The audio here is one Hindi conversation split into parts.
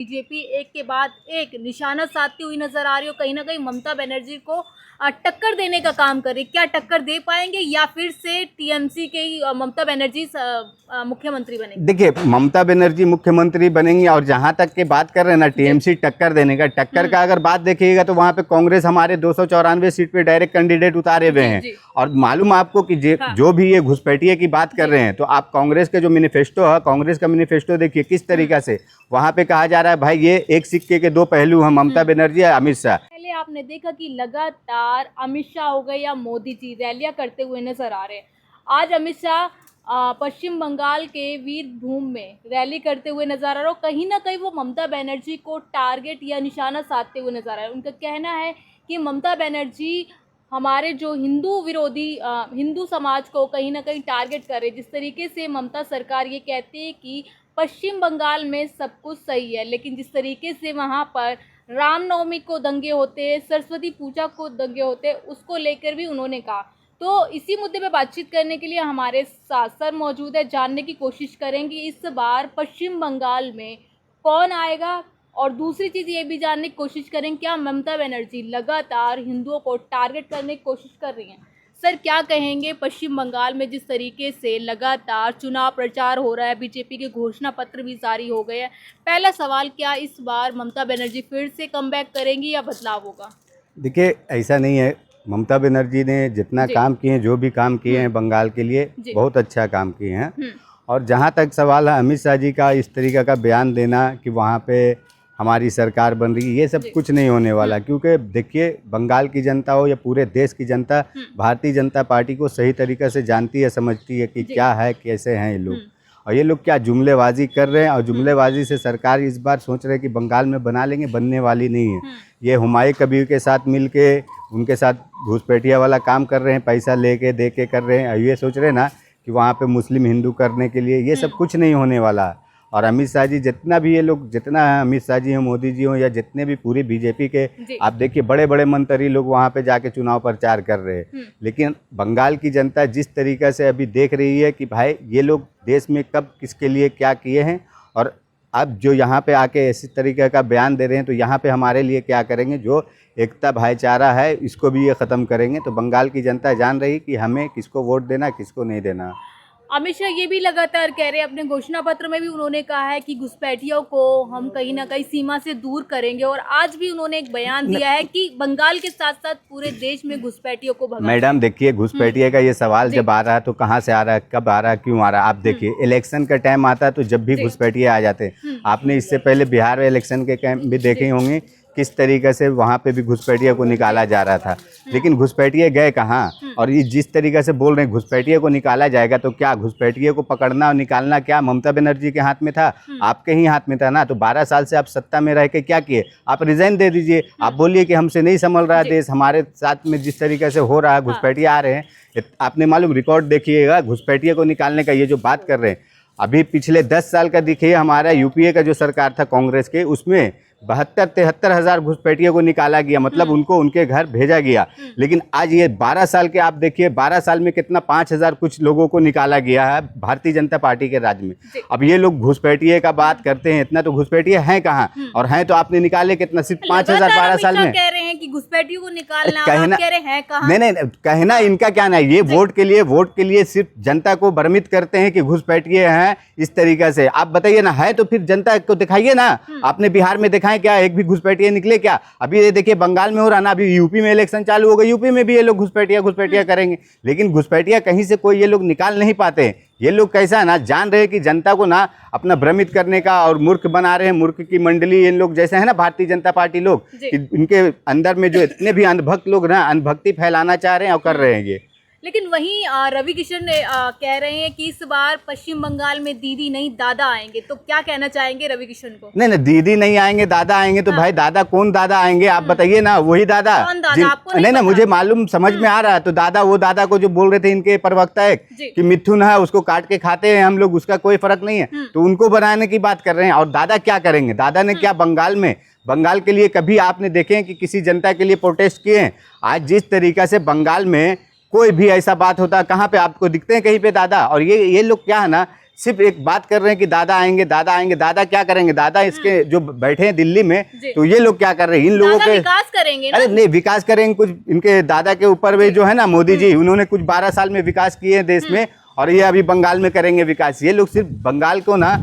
बीजेपी एक के बाद एक निशाना साधती हुई नजर आ रही हो, कहीं ना कहीं ममता बनर्जी को टक्कर देने का काम करे। क्या टक्कर दे पाएंगे या फिर से टीएमसी के ही ममता बनर्जी मुख्यमंत्री बनेंगे? देखिए, ममता बनर्जी मुख्यमंत्री बनेंगी। और जहां तक के बात कर रहे हैं ना टीएमसी टक्कर देने का, टक्कर का अगर बात देखिएगा तो वहां पे कांग्रेस हमारे 294 सीट पे डायरेक्ट कैंडिडेट उतारे हुए हैं। और मालूम आपको कि जो भी ये घुसपैठिए की बात कर रहे हैं, तो आप कांग्रेस के जो मैनिफेस्टो है, कांग्रेस का मैनिफेस्टो देखिए किस तरीका से वहां पे कहा जा रहा है, भाई ये एक सिक्के के दो पहलू हैं, ममता बनर्जी और अमित शाह। पहले आपने देखा कि लगातार अमित शाह हो गए या मोदी जी रैलियां करते हुए नजर आ रहे हैं। आज अमित शाह पश्चिम बंगाल के वीरभूम में रैली करते हुए नजर आ रहे हो। कहीं ना कहीं वो ममता बनर्जी को टारगेट या निशाना साधते हुए नजर आ रहे हैं। उनका कहना है कि ममता बनर्जी हमारे जो हिंदू विरोधी हिंदू समाज को कहीं ना कहीं टारगेट करे। जिस तरीके से ममता सरकार ये कहती है कि पश्चिम बंगाल में सब कुछ सही है, लेकिन जिस तरीके से वहाँ पर रामनवमी को दंगे होते हैं, सरस्वती पूजा को दंगे होते हैं, उसको लेकर भी उन्होंने कहा। तो इसी मुद्दे पे बातचीत करने के लिए हमारे साथ सर मौजूद है। जानने की कोशिश करेंगे इस बार पश्चिम बंगाल में कौन आएगा, और दूसरी चीज़ ये भी जानने की कोशिश करें क्या ममता बनर्जी लगातार हिंदुओं को टारगेट करने की कोशिश कर रही हैं। सर क्या कहेंगे, पश्चिम बंगाल में जिस तरीके से लगातार चुनाव प्रचार हो रहा है, बीजेपी के घोषणा पत्र भी जारी हो गए हैं, पहला सवाल क्या इस बार ममता बनर्जी फिर से कमबैक करेंगी या बदलाव होगा? देखिए, ऐसा नहीं है। ममता बनर्जी ने जितना काम किए हैं, जो भी काम किए हैं बंगाल के लिए, बहुत अच्छा काम किए हैं। और जहाँ तक सवाल है अमित शाह जी का इस तरीका का बयान देना कि वहाँ पे हमारी सरकार बन रही है, ये सब कुछ नहीं होने वाला। क्योंकि देखिए, बंगाल की जनता हो या पूरे देश की जनता भारतीय जनता पार्टी को सही तरीके से जानती है, समझती है कि क्या है, कैसे हैं ये लोग। और ये लोग क्या जुमलेबाजी कर रहे हैं, और जुमलेबाजी से सरकार इस बार सोच रहे हैं कि बंगाल में बना लेंगे, बनने वाली नहीं है। ये हुमायूं कबीर के साथ मिल के उनके साथ घुसपैठिया वाला काम कर रहे हैं, पैसा लेके दे के कर रहे हैं। ये सोच रहे हैं ना कि वहाँ पे मुस्लिम हिंदू करने के लिए, ये सब कुछ नहीं होने वाला। और अमित शाह जी जितना भी ये लोग, जितना है अमित शाह जी हो, मोदी जी हो, या जितने भी पूरी बीजेपी के, आप देखिए बड़े बड़े मंत्री लोग वहाँ पे जाके चुनाव प्रचार कर रहे हैं। लेकिन बंगाल की जनता जिस तरीक़े से अभी देख रही है कि भाई ये लोग देश में कब किसके लिए क्या किए हैं, और अब जो यहाँ पे आके इसी तरीके का बयान दे रहे हैं, तो यहाँ पे हमारे लिए क्या करेंगे, जो एकता भाईचारा है इसको भी ये ख़त्म करेंगे। तो बंगाल की जनता जान रही कि हमें किसको वोट देना, किसको नहीं देना। अमित शाह ये भी लगातार कह रहे हैं, अपने घोषणा पत्र में भी उन्होंने कहा है कि घुसपैठियों को हम कहीं ना कहीं सीमा से दूर करेंगे। और आज भी उन्होंने एक बयान दिया है कि बंगाल के साथ साथ पूरे देश में घुसपैठियों को भगाना। मैडम देखिए, घुसपैठिए का ये सवाल जब आ रहा है तो कहाँ से आ रहा है, कब आ रहा है, क्यों आ रहा है? आप देखिए, इलेक्शन का टाइम आता है तो जब भी घुसपैठिए आ जाते हैं। आपने इससे पहले बिहार में इलेक्शन के कैंप भी देखे होंगे, किस तरीके से वहाँ पे भी घुसपैठिए को निकाला जा रहा था। लेकिन घुसपैठिए गए कहाँ? और ये जिस तरीके से बोल रहे हैं घुसपैठिए को निकाला जाएगा, तो क्या घुसपैठिए को पकड़ना और निकालना क्या ममता बनर्जी के हाथ में था? आपके ही हाथ में था ना। तो 12 साल से आप सत्ता में रह के क्या किए? आप रिजाइन दे दीजिए। आप बोलिए कि हमसे नहीं संभल रहा देश, हमारे साथ में जिस तरीके से हो रहा है, घुसपैठिए आ रहे हैं। आपने मालूम रिकॉर्ड देखिएगा घुसपैठिए को निकालने का, ये जो बात कर रहे हैं अभी पिछले 10 साल का देखिए, हमारा यूपीए का जो सरकार था कांग्रेस के, उसमें 72-73 हज़ार घुसपैठियों को निकाला गया, मतलब उनको उनके घर भेजा गया। लेकिन आज ये 12 साल के आप देखिए, 12 साल में कितना 5,000 कुछ लोगों को निकाला गया है भारतीय जनता पार्टी के राज में। अब ये लोग घुसपैठिए का बात करते हैं, इतना तो घुसपैठिए हैं कहाँ? और हैं तो आपने निकाले कितना, सिर्फ 5,000 12 साल में। कह रहे हैं कि घुसपैठियों को निकालना, कहना, आप कह रहे हैं कहाँ? नहीं, कहना इनका क्या नहीं, ये वोट के लिए सिर्फ जनता को भ्रमित करते हैं कि घुसपैठिए हैं इस तरीके से। आप बताइए ना, है तो फिर जनता को दिखाइए ना। आपने बिहार में दिखाए क्या, एक भी घुसपैठिए निकले क्या? अभी ये देखिए बंगाल में हो रहा ना, अभी यूपी में इलेक्शन चालू हो गई, यूपी में भी ये लोग घुसपैठिया करेंगे। लेकिन घुसपैठिया कहीं से कोई ये लोग निकाल नहीं पाते हैं। ये लोग कैसा है ना, जान रहे हैं कि जनता को ना अपना भ्रमित करने का, और मूर्ख बना रहे हैं। मूर्ख की मंडली इन लोग जैसे है ना भारतीय जनता पार्टी लोग, इनके अंदर में जो इतने भी अंधभक्त लोग ना, अंधभक्ति फैलाना चाह रहे हैं और कर रहे हैं ये। लेकिन वहीं रवि किशन कह रहे हैं कि इस बार पश्चिम बंगाल में दीदी नहीं दादा आएंगे। तो क्या कहना चाहेंगे रवि किशन को? नहीं, दीदी नहीं आएंगे, दादा आएंगे। तो भाई दादा कौन दादा आएंगे, आप बताइए ना। वही दादा, आपको नहीं ना, मुझे मालूम समझ में आ रहा है। तो दादा, वो दादा को जो बोल रहे थे इनके प्रवक्ता है कि मिथुन है उसको काट के खाते हैं हम लोग, उसका कोई फर्क नहीं है, तो उनको बनाने की बात कर रहे हैं। और दादा क्या करेंगे? दादा ने क्या बंगाल के लिए कभी आपने देखे कि किसी जनता के लिए प्रोटेस्ट किए हैं? आज जिस तरीका से बंगाल में कोई भी ऐसा बात होता है, कहाँ पे आपको दिखते हैं कहीं पे दादा? और ये लोग क्या है ना, सिर्फ एक बात कर रहे हैं कि दादा आएंगे, दादा आएंगे। दादा क्या करेंगे? दादा इसके जो बैठे हैं दिल्ली में, तो ये लोग क्या कर रहे हैं? इन लोगों के विकास करेंगे ना? अरे नहीं, विकास करेंगे कुछ इनके दादा के ऊपर भी जो है ना, मोदी जी, उन्होंने कुछ 12 साल में विकास किए हैं देश में, और ये अभी बंगाल में करेंगे विकास। ये लोग सिर्फ बंगाल को ना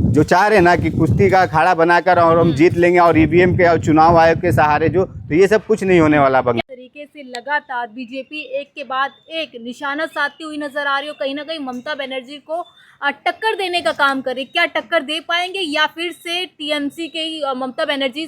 जो चाह रहे हैं ना कि कुश्ती का अखाड़ा बनाकर और हम जीत लेंगे, और ईवीएम के और चुनाव आयोग के सहारे जो, तो ये सब कुछ नहीं होने वाला बंगाल। तरीके से लगातार बीजेपी एक के बाद एक निशाना साधती हुई नजर आ रही हो, कहीं ना कहीं ममता बनर्जी को टक्कर देने का काम करे। क्या टक्कर दे पाएंगे, या फिर से टीएमसी के ही ममता बनर्जी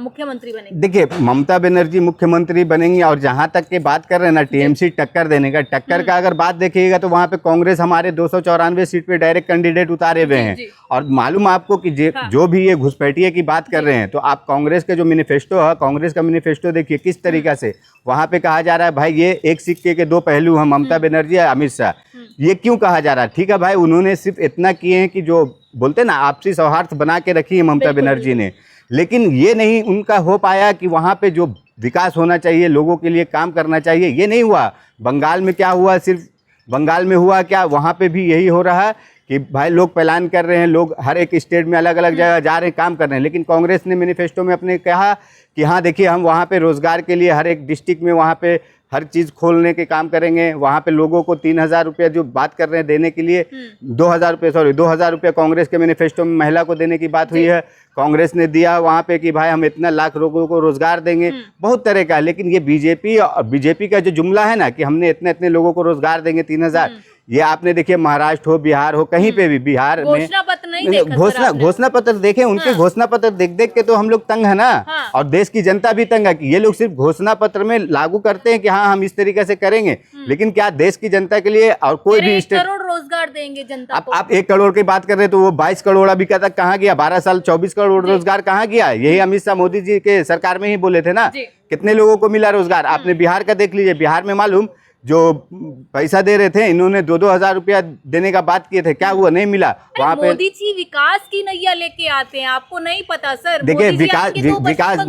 मुख्यमंत्री बनेंगे? देखिए, ममता बनर्जी मुख्यमंत्री बनेंगी, और जहां तक के बात कर रहे हैं ना टीएमसी टक्कर देने का, टक्कर का अगर बात देखिएगा तो वहां पे कांग्रेस हमारे 294 सीट पे डायरेक्ट कैंडिडेट उतारे हुए हैं। और मालूम आपको कि जो भी ये घुसपैठिए की बात कर रहे हैं, तो आप कांग्रेस के जो मैनिफेस्टो है, कांग्रेस का मैनिफेस्टो देखिए किस तरीका से वहां पे कहा जा रहा है, भाई ये एक सिक्के के दो पहलू हैं, ममता बनर्जी और अमित शाह। ये क्यों कहा जा रहा है? ठीक है भाई, उन्होंने सिर्फ इतना किए हैं कि जो बोलते हैं ना आपसी सौहार्द बना के रखी है ममता बनर्जी ने, लेकिन ये नहीं उनका हो पाया कि वहाँ पे जो विकास होना चाहिए, लोगों के लिए काम करना चाहिए, ये नहीं हुआ। बंगाल में क्या हुआ? सिर्फ बंगाल में हुआ क्या? वहाँ पे भी यही हो रहा है कि भाई लोग प्लान कर रहे हैं, लोग हर एक स्टेट में अलग अलग जगह जा रहे हैं, काम कर रहे हैं, लेकिन कांग्रेस ने मैनिफेस्टो में अपने कहा कि हाँ देखिए, हम वहाँ पे रोजगार के लिए हर एक डिस्ट्रिक्ट में वहाँ पे हर चीज़ खोलने के काम करेंगे। वहाँ पे लोगों को 3000 रुपये जो बात कर रहे हैं देने के लिए, 2000 रुपये, सॉरी 2000 रुपये कांग्रेस के मैनिफेस्टो में महिला को देने की बात हुई है, कांग्रेस ने दिया वहाँ पे कि भाई हम इतना लाख लोगों को रोजगार देंगे, बहुत तरह का। लेकिन ये बीजेपी का जो जुमला है ना कि हमने इतने इतने लोगों को रोजगार देंगे 3000, ये आपने देखिए महाराष्ट्र हो, बिहार हो, कहीं पे भी, बिहार में घोषणा पत्र नहीं देखा, घोषणा पत्र देखे उनके, घोषणा पत्र देख देख के तो हम लोग तंग है ना, और देश की जनता भी तंग है कि ये लोग सिर्फ घोषणा पत्र में लागू करते हैं कि हाँ हम इस तरीके से करेंगे, लेकिन क्या देश की जनता के लिए और कोई भी 1 करोड़ रोजगार देंगे जनता को। आप 1 करोड़ की बात कर रहे हैं, तो वो 22 करोड़ अभी तक कहाँ गया? 12 साल 24 करोड़ रोजगार कहाँ गया? यही अमित शाह मोदी जी के सरकार में ही बोले थे ना, कितने लोगों को मिला रोजगार? आपने बिहार का देख लीजिए, बिहार में मालूम जो पैसा दे रहे थे इन्होंने 2-2 हजार रुपया देने का बात किए थे, क्या हुआ? नहीं मिला। वहाँ पे मोदी जी विकास की नैया लेके आते हैं, आपको नहीं पता सर? देखिए, विकास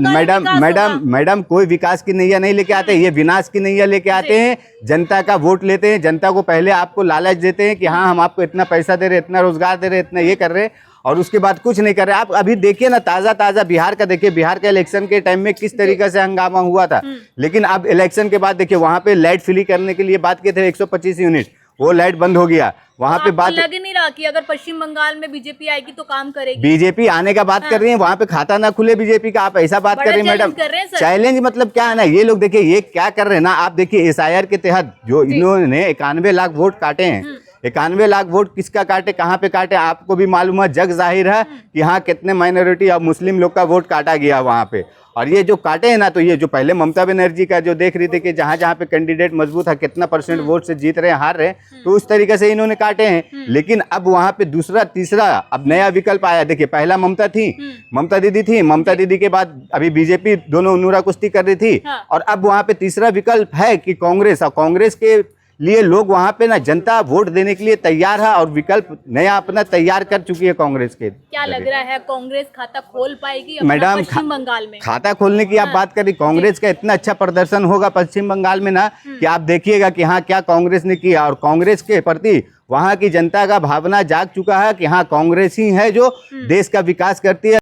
मैडम कोई विकास की नैया नहीं लेके आते, ये विनाश की नैया लेके आते हैं। जनता का वोट लेते हैं, जनता को पहले आपको लालच देते हैं कि हाँ हम आपको इतना पैसा दे रहे, इतना रोजगार दे रहे, इतना ये कर रहे, और उसके बाद कुछ नहीं कर रहे। आप अभी देखिए ना, ताज़ा बिहार का देखिए, बिहार के इलेक्शन के टाइम में किस तरीके से हंगामा हुआ था, लेकिन अब इलेक्शन के बाद देखिए वहाँ पे लाइट फ्री करने के लिए बात किए थे 125 यूनिट, वो लाइट बंद हो गया। वहाँ पे बात लग नहीं रहा कि अगर पश्चिम बंगाल में बीजेपी आएगी तो काम करेगी। बीजेपी आने का बात कर रही है, वहाँ पे खाता ना खुले बीजेपी का, आप ऐसा बात कर रही है मैडम। चैलेंज मतलब क्या है ना, ये लोग देखिए ये क्या कर रहे हैं ना, आप देखिए SIR के तहत जो इन्होंने 91 लाख वोट काटे हैं, 91 लाख वोट किसका काटे, कहाँ पे काटे, आपको भी मालूम है, जग जाहिर है कि हाँ कितने माइनॉरिटी और मुस्लिम लोग का वोट काटा गया वहाँ पे। और ये जो काटे हैं ना, तो ये जो पहले ममता बनर्जी का जो देख रही थी कि जहाँ जहाँ पे कैंडिडेट मजबूत है, कितना % वोट से जीत रहे हैं, हार रहे हैं, तो उस तरीके से इन्होंने काटे हैं। लेकिन अब वहाँ पे दूसरा तीसरा अब नया विकल्प आया। देखिए पहला ममता दीदी थी, ममता दीदी के बाद अभी बीजेपी, दोनों नूरा कुश्ती कर रही थी, और अब वहाँ पे तीसरा विकल्प है कि कांग्रेस, और कांग्रेस के लिए लोग वहाँ पे ना जनता वोट देने के लिए तैयार है, और विकल्प नया अपना तैयार कर चुकी है कांग्रेस के। क्या लग रहा है, कांग्रेस खाता खोल पाएगी मैडम? पश्चिम बंगाल में खाता खोलने की आप बात करें, कांग्रेस का इतना अच्छा प्रदर्शन होगा पश्चिम बंगाल में ना कि आप देखिएगा कि हाँ क्या कांग्रेस ने किया, और कांग्रेस के प्रति वहाँ की जनता का भावना जाग चुका है कि हाँ कांग्रेस ही है जो देश का विकास करती है।